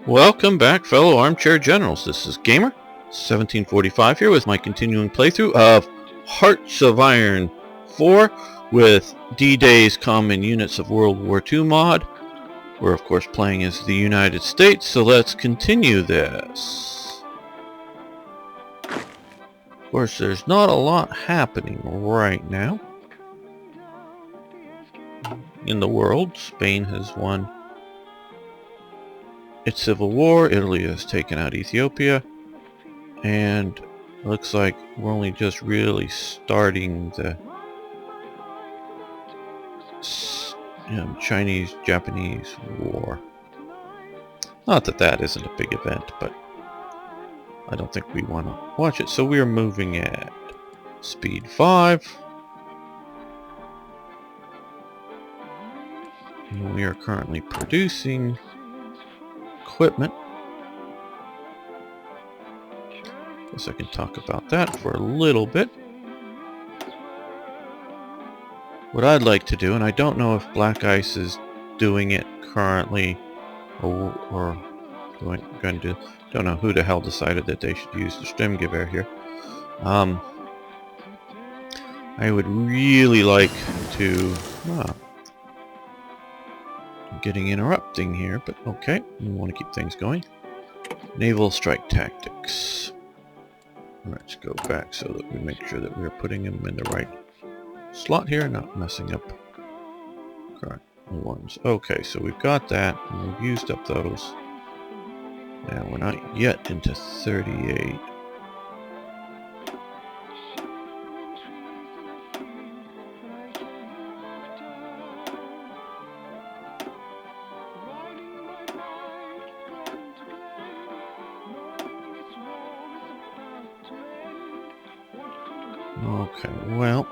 Welcome back, fellow armchair generals. This is Gamer 1745 here with my continuing playthrough of Hearts of Iron 4 with D-Day's Common Units of World War II mod. We're of course playing as the United States, so let's continue this. Of course, there's not a lot happening right now in the world. Spain has won its civil war, Italy has taken out Ethiopia, and it looks like we're only just really starting the Chinese-Japanese war. Not that that isn't a big event, but I don't think we want to watch it, so we are moving at speed 5. And we are currently producing equipment. Guess I can talk about that for a little bit. What I'd like to do, and I don't know if Black Ice is doing it currently, or going to, don't know who the hell decided that they should use the Sturmgewehr here. I would really like to, I'm getting interrupting here, but okay, we want to keep things going. Naval strike tactics. Let's go back so that we make sure that we're putting them in the right slot here, not messing up correct ones. Okay, so we've got that, and we've used up those. Now we're not yet into 38. Okay, well,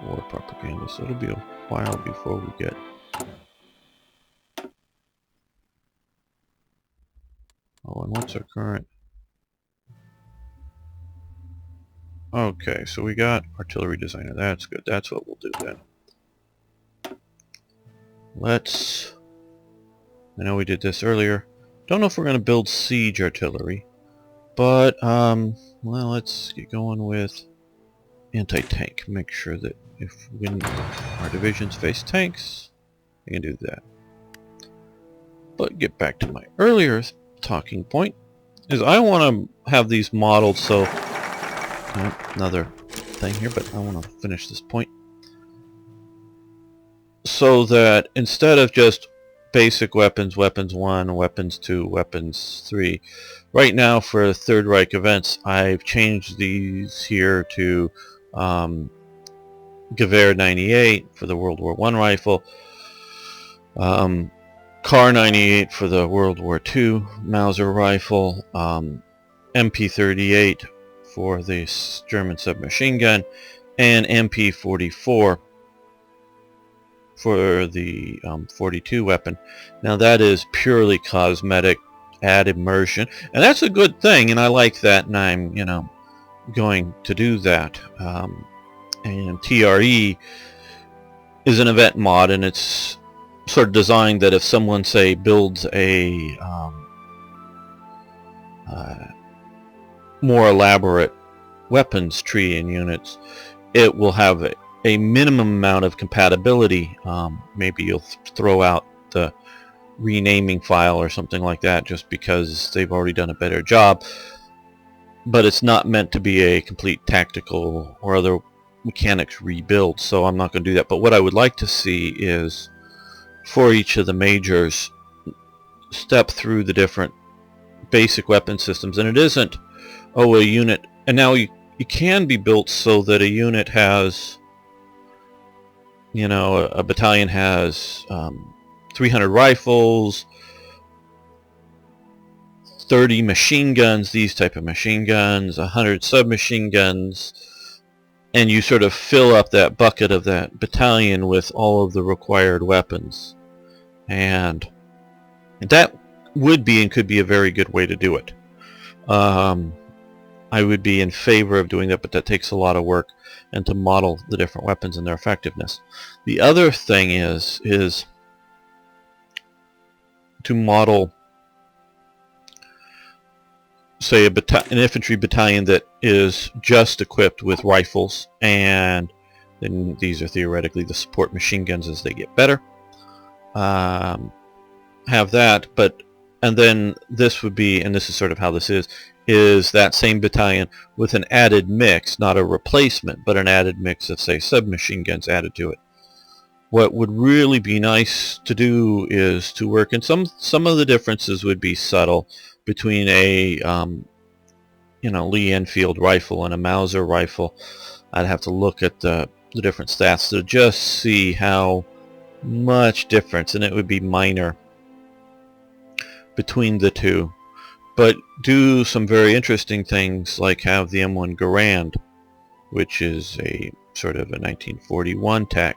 war propaganda, so it'll be a while before we get and what's our current? Okay, so we got artillery designer. That's good. That's what we'll do then. Let's, I know we did this earlier. Don't know if we're going to build siege artillery, but well, let's get going with anti-tank. Make sure that when our divisions face tanks, we can do that. But get back to my earlier talking point, is I want to have these modeled so, another thing here, but I want to finish this point, so that instead of just basic weapons, weapons 1, weapons 2, weapons 3. Right now for Third Reich events, I've changed these here to Gewehr 98 for the World War I rifle, Kar 98 for the World War II Mauser rifle, MP 38 for the German submachine gun, and MP 44 for the 42 weapon. Now that is purely cosmetic, add immersion, and that's a good thing, and I like that, and I'm going to do that. And TRE is an event mod, and it's sort of designed that if someone, say, builds a more elaborate weapons tree in units, it will have a minimum amount of compatibility. Maybe you'll throw out the renaming file or something like that just because they've already done a better job, but it's not meant to be a complete tactical or other mechanics rebuild, so I'm not going to do that. But what I would like to see is, for each of the majors, step through the different basic weapon systems, and it isn't, oh, a unit, and now you can be built so that a unit has, a battalion has 300 rifles, 30 machine guns, these type of machine guns, 100 submachine guns, and you sort of fill up that bucket of that battalion with all of the required weapons. And that would be and could be a very good way to do it. I would be in favor of doing that, but that takes a lot of work, and to model the different weapons and their effectiveness. The other thing is to model, say, an infantry battalion that is just equipped with rifles, and then these are theoretically the support machine guns as they get better. Have that, and then this would be, and this is sort of how this is that same battalion with an added mix, not a replacement, but an added mix of, say, submachine guns added to it. What would really be nice to do is to work, and some of the differences would be subtle between a Lee Enfield rifle and a Mauser rifle. I'd have to look at the different stats to just see how much difference, and it would be minor, between the two. But do some very interesting things, like have the M1 Garand, which is a sort of a 1941 tech,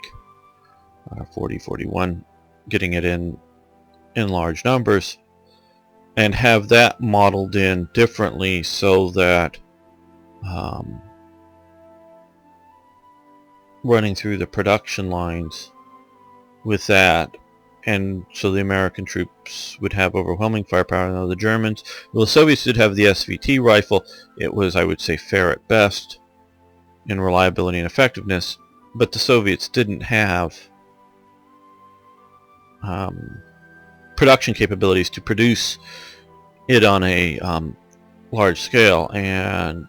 40-41, getting it in large numbers, and have that modeled in differently so that running through the production lines with that, and so the American troops would have overwhelming firepower. Now the Germans, well, the Soviets did have the SVT rifle. It was, I would say, fair at best in reliability and effectiveness, but the Soviets didn't have production capabilities to produce it on a large scale. And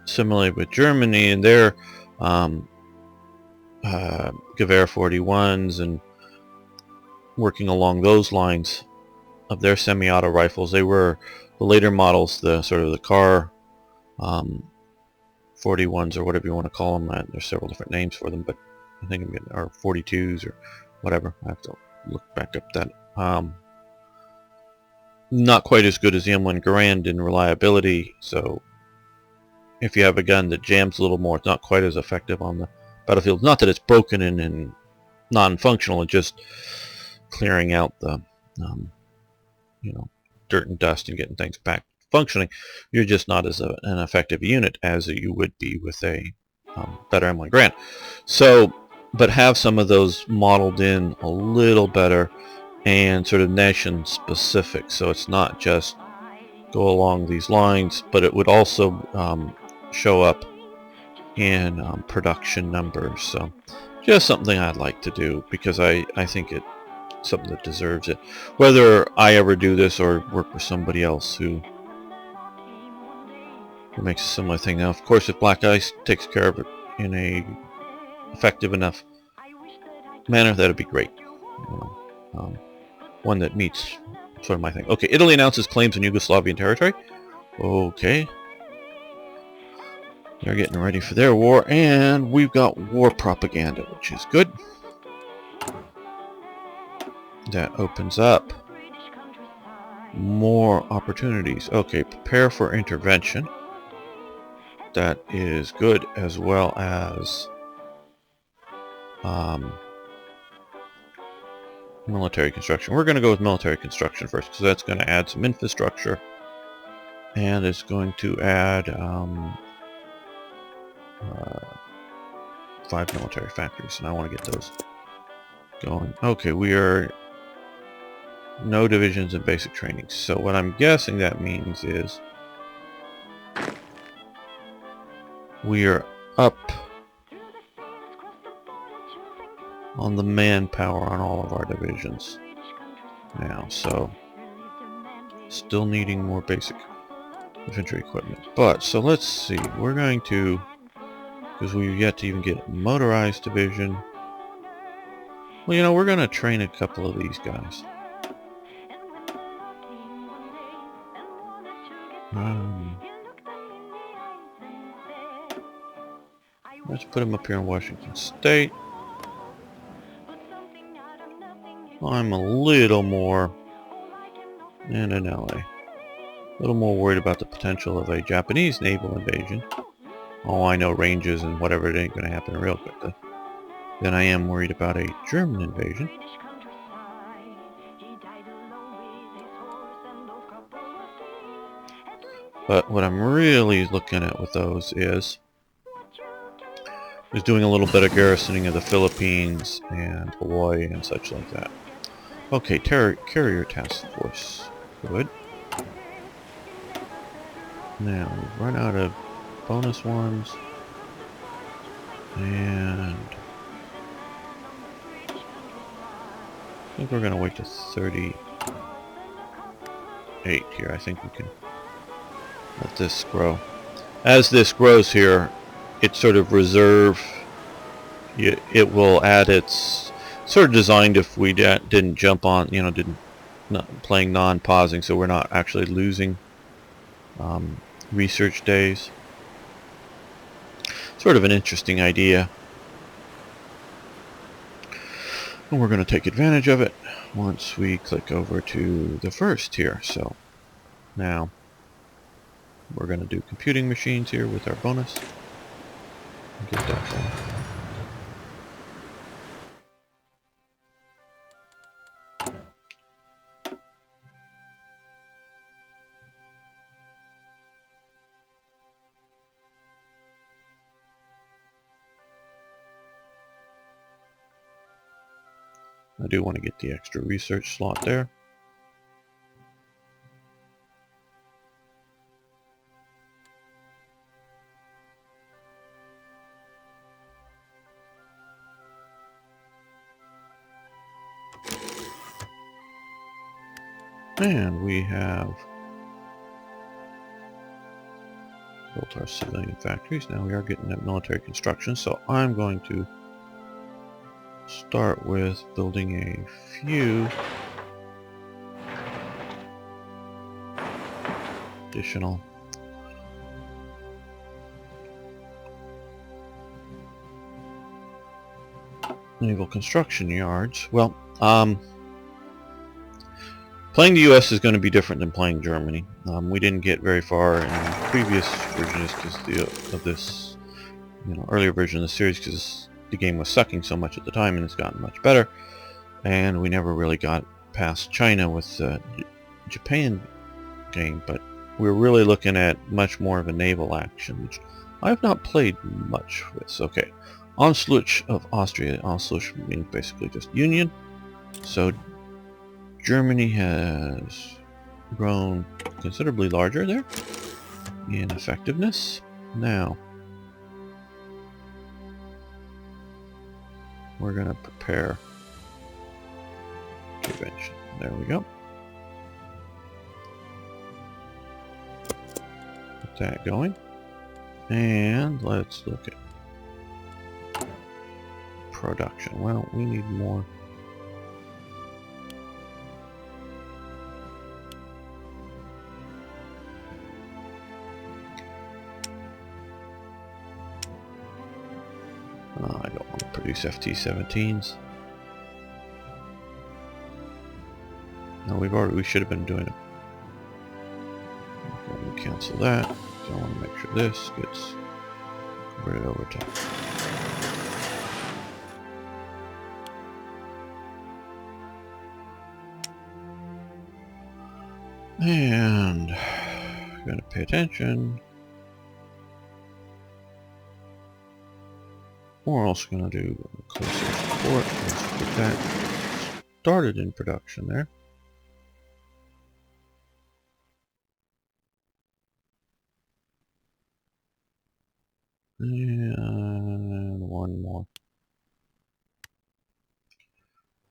similarly with Germany and their Gewehr 41s, and working along those lines of their semi-auto rifles, they were the later models, the sort of the car 41s, or whatever you want to call them. There's several different names for them, but I think I'm getting, or 42s or whatever. I have to look back up that. Not quite as good as the M1 Garand in reliability, so if you have a gun that jams a little more, it's not quite as effective on the battlefield. Not that it's broken and non-functional, it's just clearing out the dirt and dust and getting things back functioning. You're just not as an effective unit as you would be with a better M1 Garand. So, but have some of those modeled in a little better and sort of nation specific, so it's not just go along these lines, but it would also show up in production numbers. So just something I'd like to do, because I think it's something that deserves it. Whether I ever do this or work with somebody else who makes a similar thing. Now, of course, if Black Ice takes care of it in a effective enough manner, that'd be great. One that meets sort of my thing. Okay, Italy announces claims on Yugoslavian territory. Okay. They're getting ready for their war, and we've got war propaganda, which is good. That opens up more opportunities. Okay, prepare for intervention. That is good, as well as military construction. We're going to go with military construction first, because that's going to add some infrastructure, and it's going to add 5 military factories, and I want to get those going. Okay, we are no divisions in basic training. So what I'm guessing that means is we are up on the manpower on all of our divisions now, so still needing more basic infantry equipment. But so let's see, we're going to, because we've yet to even get a motorized division. Well, we're going to train a couple of these guys. Let's put them up here in Washington State. I'm a little more, and in LA, a little more worried about the potential of a Japanese naval invasion. Oh, I know ranges and whatever, it ain't going to happen real quickly. Then I am worried about a German invasion. But what I'm really looking at with those is doing a little bit of garrisoning of the Philippines and Hawaii and such like that. Okay, carrier task force. Good. Now, we've run out of bonus ones. And I think we're going to wait to 38 here. I think we can let this grow. As this grows here, it's sort of reserve. It will add its sort of designed if we didn't jump on, playing non-pausing, so we're not actually losing research days. Sort of an interesting idea. And we're going to take advantage of it once we click over to the first here. So now we're going to do computing machines here with our bonus. Get that going. I do want to get the extra research slot there. And we have built our civilian factories. Now we are getting that military construction, so I'm going to start with building a few additional naval construction yards. Well, playing the U.S. is going to be different than playing Germany. We didn't get very far in the previous versions of this, earlier version of the series because the game was sucking so much at the time, and it's gotten much better. And we never really got past China with the Japan game, but we're really looking at much more of a naval action, which I've not played much with. Okay, Onslaught of Austria. Onslaught means basically just union. So Germany has grown considerably larger there in effectiveness. Now we're going to prepare convention. There we go. Get that going. And let's look at production. Well, we need more. I don't want to produce FT-17s. No, we should have been doing it. Okay, we cancel that. So I want to make sure this gets converted over to. And I'm going to pay attention. We're also going to do closer support. Let's get that started in production there. And one more.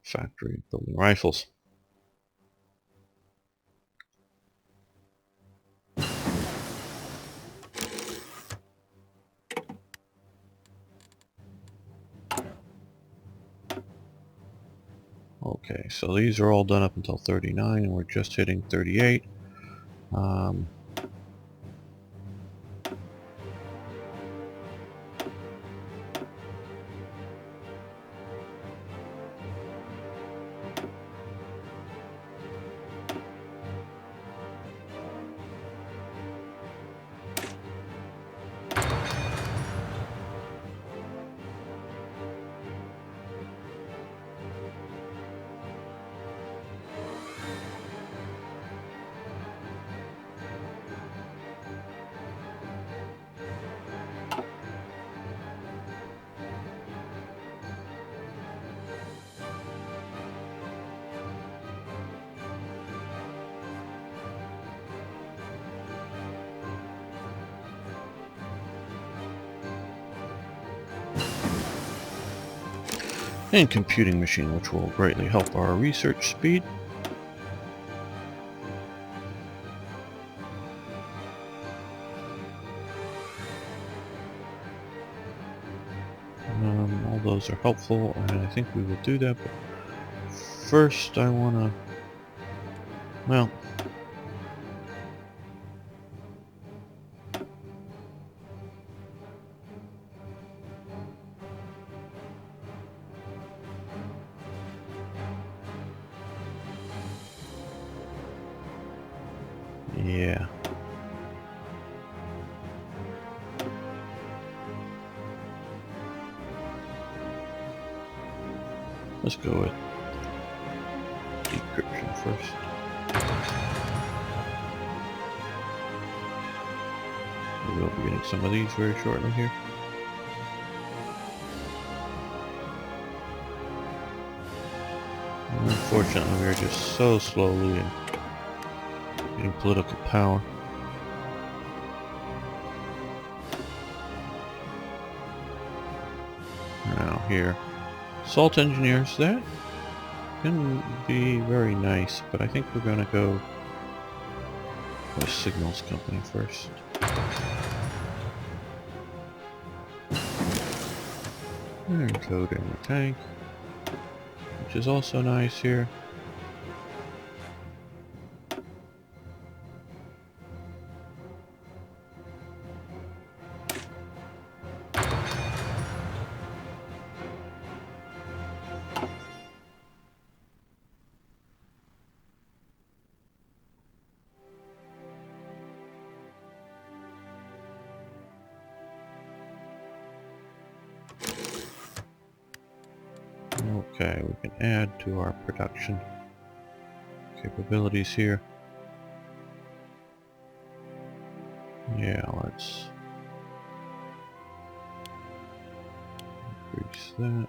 Factory building rifles. Okay, so these are all done up until 39, and we're just hitting 38. and computing machine, which will greatly help our research speed. All those are helpful, and I think we will do that, but first I want to, well, yeah. Let's go with decryption first. We will be getting some of these very shortly here. And unfortunately, we are just so slowly getting political power. Now here, salt engineers, that can be very nice, but I think we're going to go with signals company first. And code in the tank, which is also nice here. Okay, we can add to our production capabilities here. Yeah, let's increase that.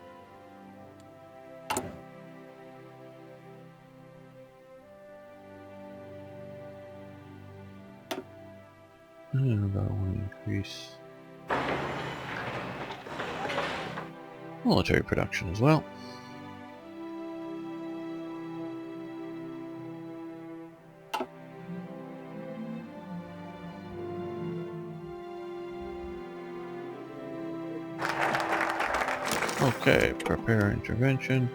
And I want to increase military production as well. Okay, prepare intervention.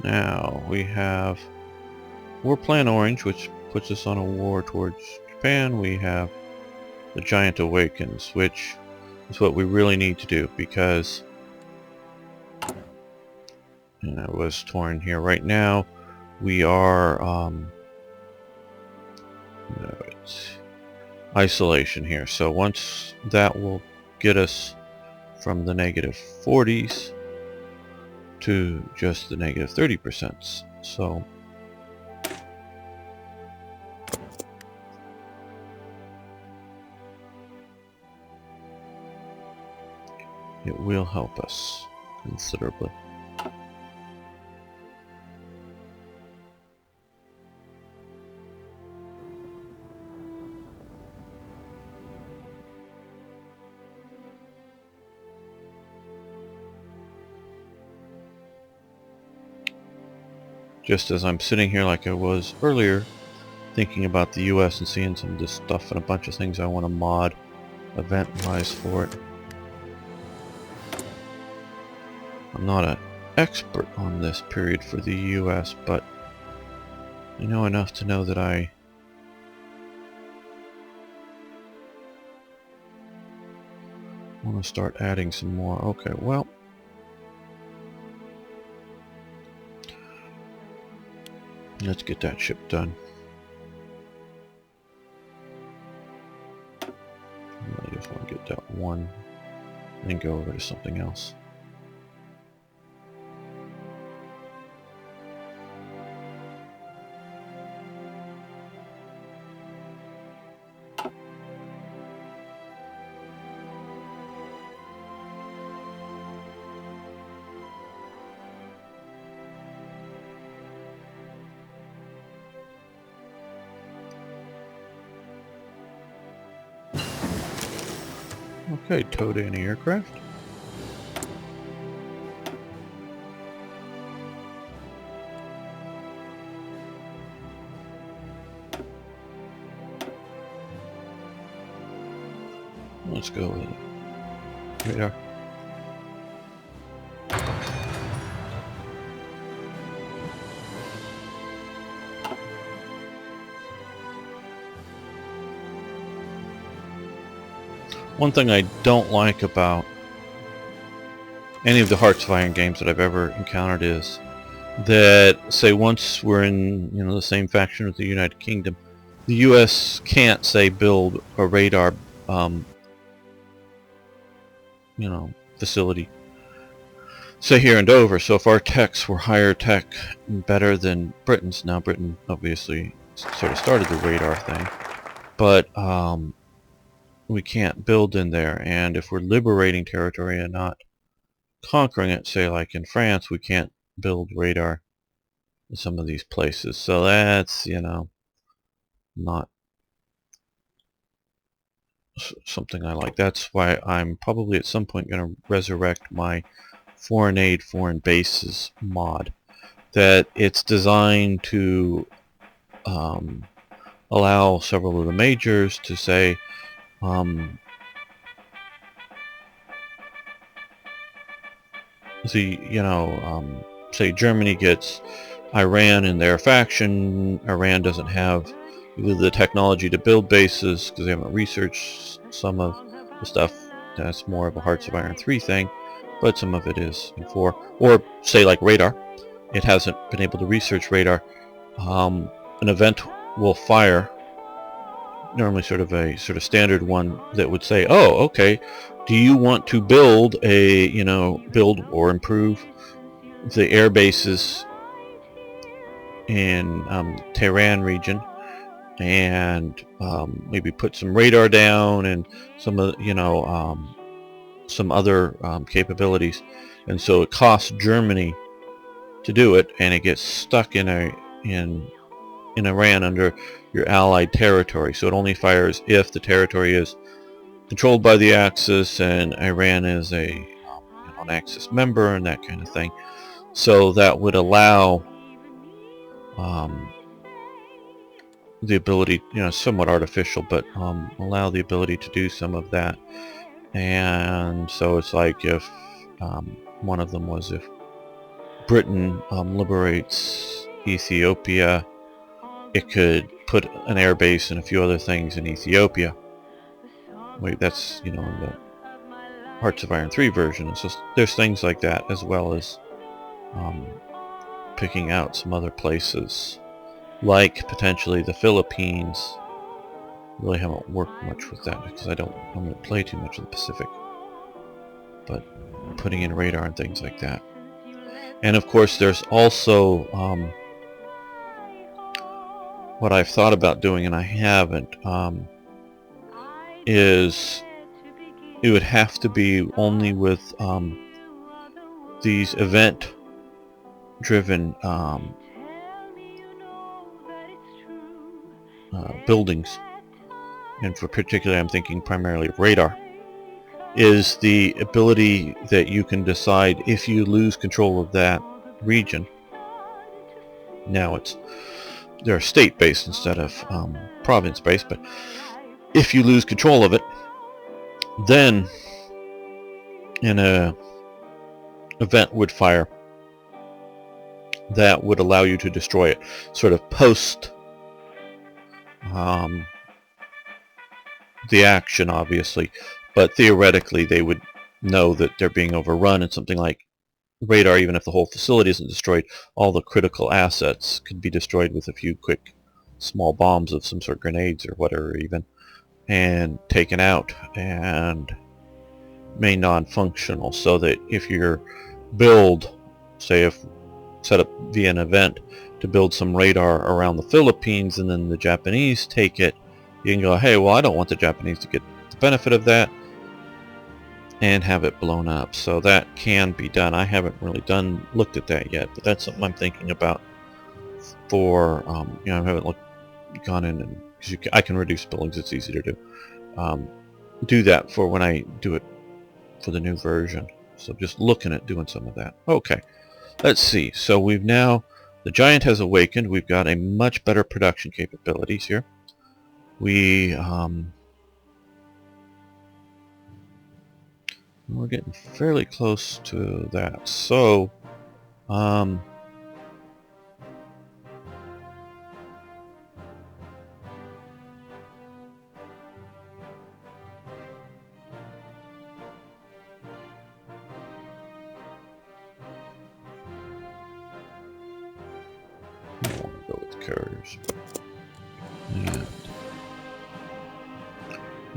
Now we have War Plan Orange, which puts us on a war towards Japan. We have the Giant Awakens, which is what we really need to do, because it was torn here. Right now we are no, it's isolation here, so once that will get us from the -40s to just the -30%. So it will help us considerably. Just as I'm sitting here like I was earlier, thinking about the US and seeing some of this stuff and a bunch of things I want to mod event-wise for it. I'm not an expert on this period for the US, but I know enough to know that I want to start adding some more. Okay, well, let's get that ship done. I just want to get that one and then go over to something else. Okay, towed anti-aircraft. let's go with it. Radar. One thing I don't like about any of the Hearts of Iron games that I've ever encountered is that, say, once we're in, you know, the same faction with the United Kingdom, the U.S. can't, say, build a radar, you know, facility, say, here in Dover. So if our techs were higher tech, better than Britain's, now Britain obviously sort of started the radar thing, but we can't build in there. And if we're liberating territory and not conquering it, say like in France, we can't build radar in some of these places. So that's, you know, not something I like. That's why I'm probably at some point going to resurrect my foreign aid, foreign bases mod. That it's designed to allow several of the majors to say, say Germany gets Iran in their faction. Iran doesn't have either the technology to build bases because they haven't researched some of the stuff. That's more of a Hearts of Iron 3 thing, but some of it is in 4. Or say like radar. It hasn't been able to research radar. An event will fire, normally sort of standard one that would say, oh, okay, do you want to build build or improve the air bases in Tehran region, and maybe put some radar down and some other capabilities. And so it costs Germany to do it, and it gets stuck in Iran under your allied territory. So it only fires if the territory is controlled by the Axis and Iran is an Axis member and that kind of thing. So that would allow the ability, somewhat artificial, but allow the ability to do some of that. And so it's like if one of them was if Britain liberates Ethiopia, it could put an air base and a few other things in Ethiopia. Wait, that's, in the Hearts of Iron 3 version. So there's things like that, as well as picking out some other places, like potentially the Philippines. Really haven't worked much with that because I don't play too much of the Pacific. But putting in radar and things like that. And of course there's also what I've thought about doing and I haven't, is it would have to be only with these event driven buildings, and for particularly I'm thinking primarily of radar, is the ability that you can decide if you lose control of that region. Now they're state-based instead of province-based, but if you lose control of it, then an event would fire that would allow you to destroy it, sort of post the action, obviously, but theoretically they would know that they're being overrun, and something like radar, even if the whole facility isn't destroyed, all the critical assets could be destroyed with a few quick small bombs of some sort, grenades or whatever even, and taken out and made non-functional. So that if your build, say if set up via an event to build some radar around the Philippines and then the Japanese take it, you can go, hey, well, I don't want the Japanese to get the benefit of that, and have it blown up. So that can be done. I haven't really looked at that yet, but that's something I'm thinking about for, I haven't gone in, and I can reduce buildings, it's easy to do that for when I do it for the new version. So just looking at doing some of that. Okay, let's see. So the giant has awakened. We've got a much better production capabilities here. We We're getting fairly close to that. So, I want to go with carriers. And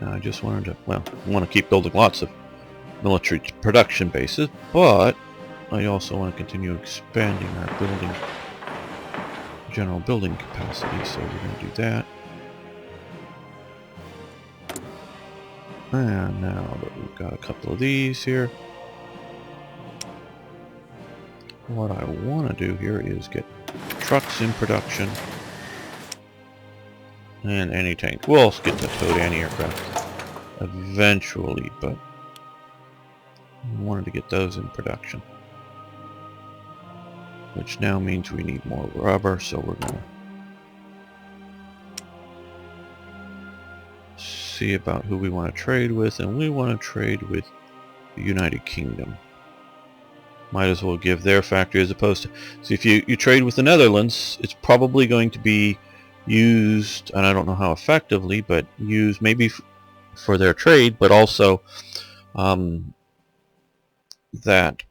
now I just wanted to, well, I want to keep building lots of military production bases, but I also want to continue expanding our general building capacity, so we're going to do that. And now that we've got a couple of these here, what I want to do here is get trucks in production and anti-tank. We'll also get the towed anti-aircraft eventually, but I wanted to get those in production, which now means we need more rubber, so we're going to see about who we want to trade with, and we want to trade with the United Kingdom. Might as well give their factory as opposed to... See, if you trade with the Netherlands, it's probably going to be used, and I don't know how effectively, but used maybe for their trade, but also that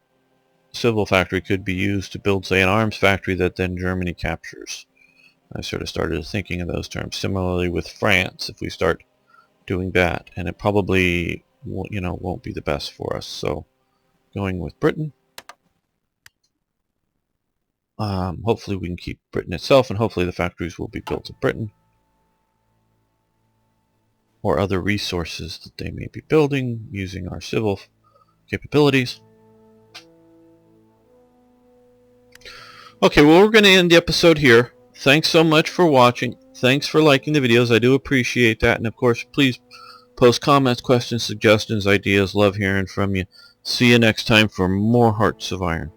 civil factory could be used to build, say, an arms factory that then Germany captures. I sort of started thinking in those terms. Similarly with France, if we start doing that, and it probably, you know, won't be the best for us. So going with Britain. Hopefully we can keep Britain itself, and hopefully the factories will be built in Britain, or other resources that they may be building using our civil capabilities. Okay, well, we're going to end the episode here. Thanks so much for watching. Thanks for liking the videos. I do appreciate that. And of course, please post comments, questions, suggestions, ideas. Love hearing from you. See you next time for more Hearts of Iron.